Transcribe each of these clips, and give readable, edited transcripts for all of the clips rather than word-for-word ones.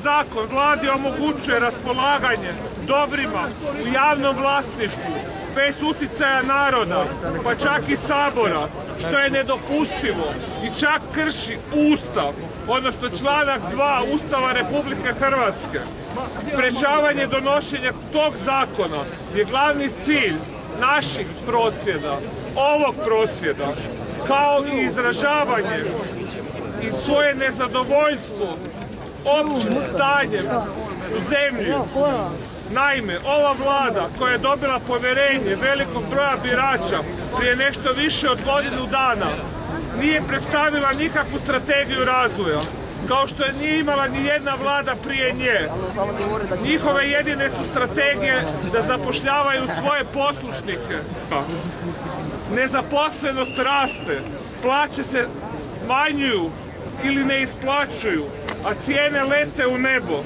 zakon vladi omogućuje raspolaganje dobrima u javnom vlasništvu bez uticaja naroda, pa čak i Sabora, što je nedopustivo i čak krši Ustav, odnosno članak 2 Ustava Republike Hrvatske. Sprečavanje donošenja tog zakona je glavni cilj naših prosvjeda, ovog prosvjeda, kao i izražavanje i svoje nezadovoljstvo općim stanjem u zemlji. Naime, ova vlada koja je dobila povjerenje velikog broja birača prije nešto više od godinu dana nije predstavila nikakvu strategiju razvoja, kao što je nije imala ni jedna vlada prije nje. Njihove jedine su strategije da zapošljavaju svoje poslušnike. Nezaposlenost raste, plaće se smanjuju ili ne isplaćuju, a cijene lete u nebo.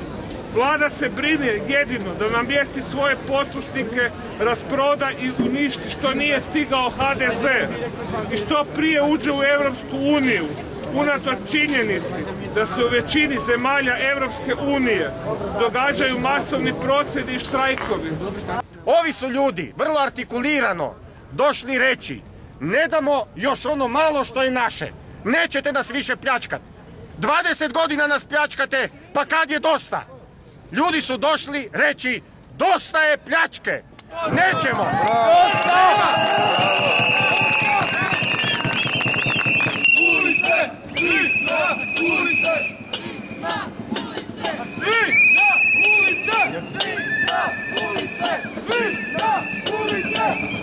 Vlada se brine jedino da namjesti svoje poslušnike, rasproda i uništi što nije stigao HDZ i što prije uđe u Europsku uniju, unatoč činjenici da se u većini zemalja Europske unije događaju masovni prosvjedi i štrajkovi. Ovi su ljudi vrlo artikulirano došli reći: ne damo još ono malo što je naše, nećete nas više pljačkati. 20 godina nas pljačkate, pa kad je dosta? Ljudi su došli reći: dosta je pljačke, nećemo! Ulice, svi na ulice! Svi na ulice! Svi na ulice! Svi na ulice! Svi na ulice!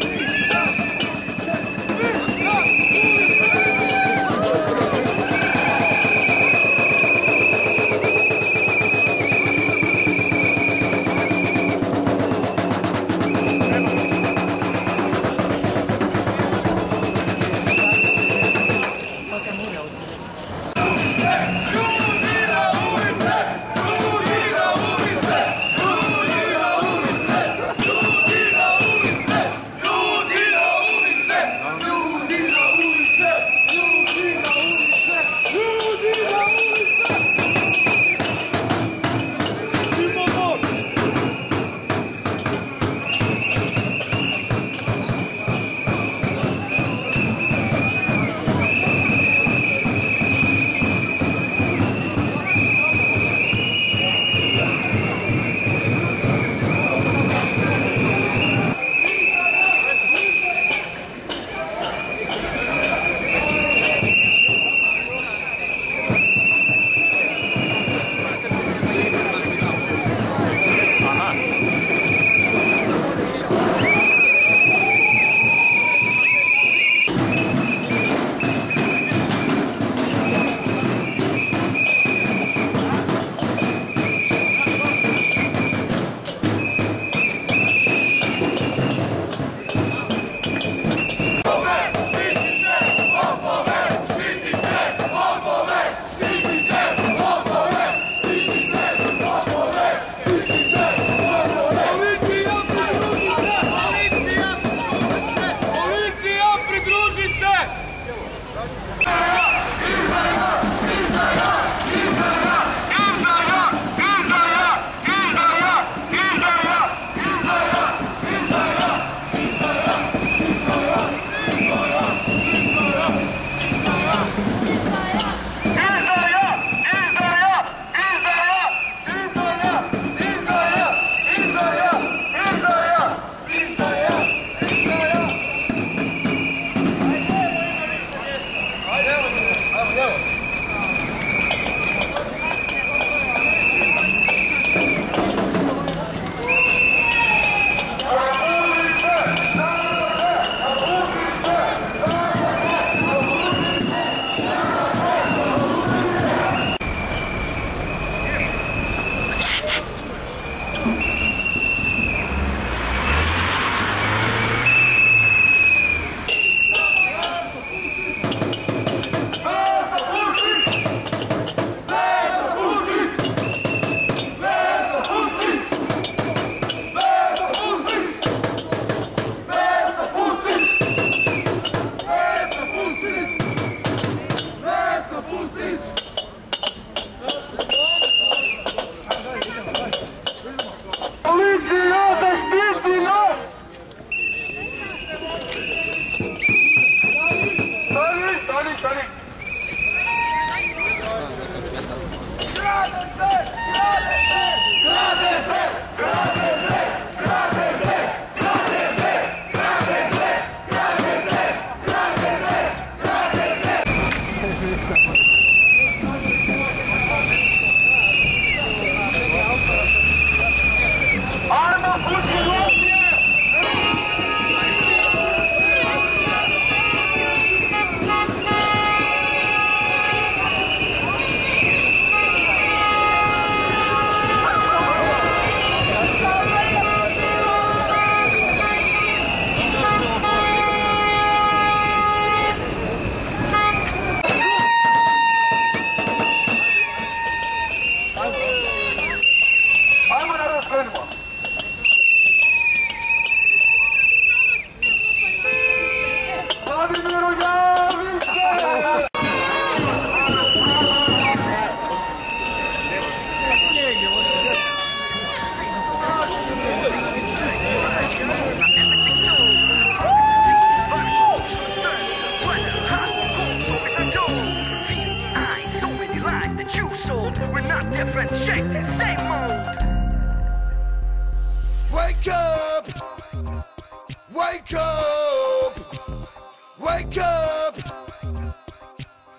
Wake up!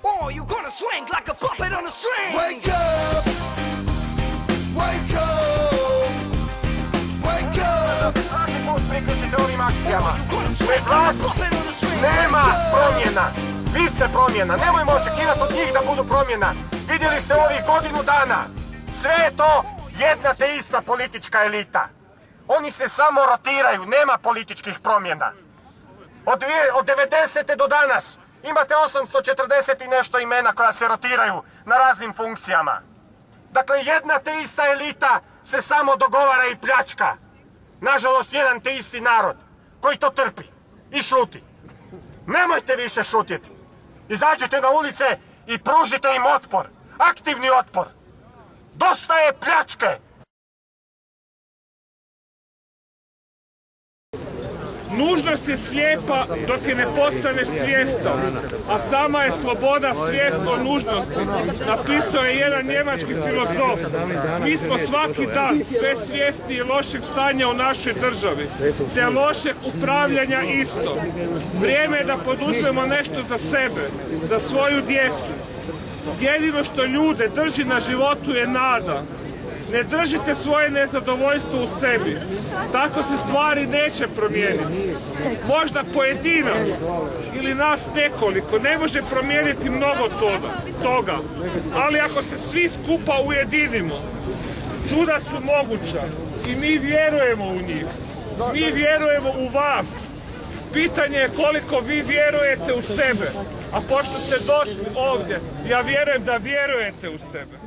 Or you gonna swing like a puppet on a string. Wake up! Wake up! Wake up! Da se svaki put priključite ovim akcijama. Bez vas nema promjena. Vi ste promjena. Nemojmo očekivati od njih da budu promjena. Vidjeli ste ovih godinu dana. Sve je to jedna te ista politička elita. Oni se samo rotiraju. Nema političkih promjena. Od 90. do danas imate 840 i nešto imena koja se rotiraju na raznim funkcijama. Dakle, jedna te ista elita se samo dogovara i pljačka. Nažalost, jedan te isti narod koji to trpi i šuti. Nemojte više šutjeti. Izađite na ulice i pružite im otpor. Aktivni otpor. Dosta je pljačke. Nužnost je slijepa dok je ne postaneš svjestan, a sama je sloboda svijest o nužnosti. Napisao je jedan njemački filozof. Mi smo svaki dan sve svjesniji lošeg stanja u našoj državi, te lošeg upravljanja isto. Vrijeme je da poduzmemo nešto za sebe, za svoju djecu. Jedino što ljude drži na životu je nada. Ne držite svoje nezadovoljstvo u sebi. Tako se stvari neće promijeniti. Možda pojedinac ili nas nekoliko ne može promijeniti mnogo toga. Ali ako se svi skupa ujedinimo, čuda su moguća i mi vjerujemo u njih. Mi vjerujemo u vas. Pitanje je koliko vi vjerujete u sebe. A pošto ste došli ovdje, ja vjerujem da vjerujete u sebe.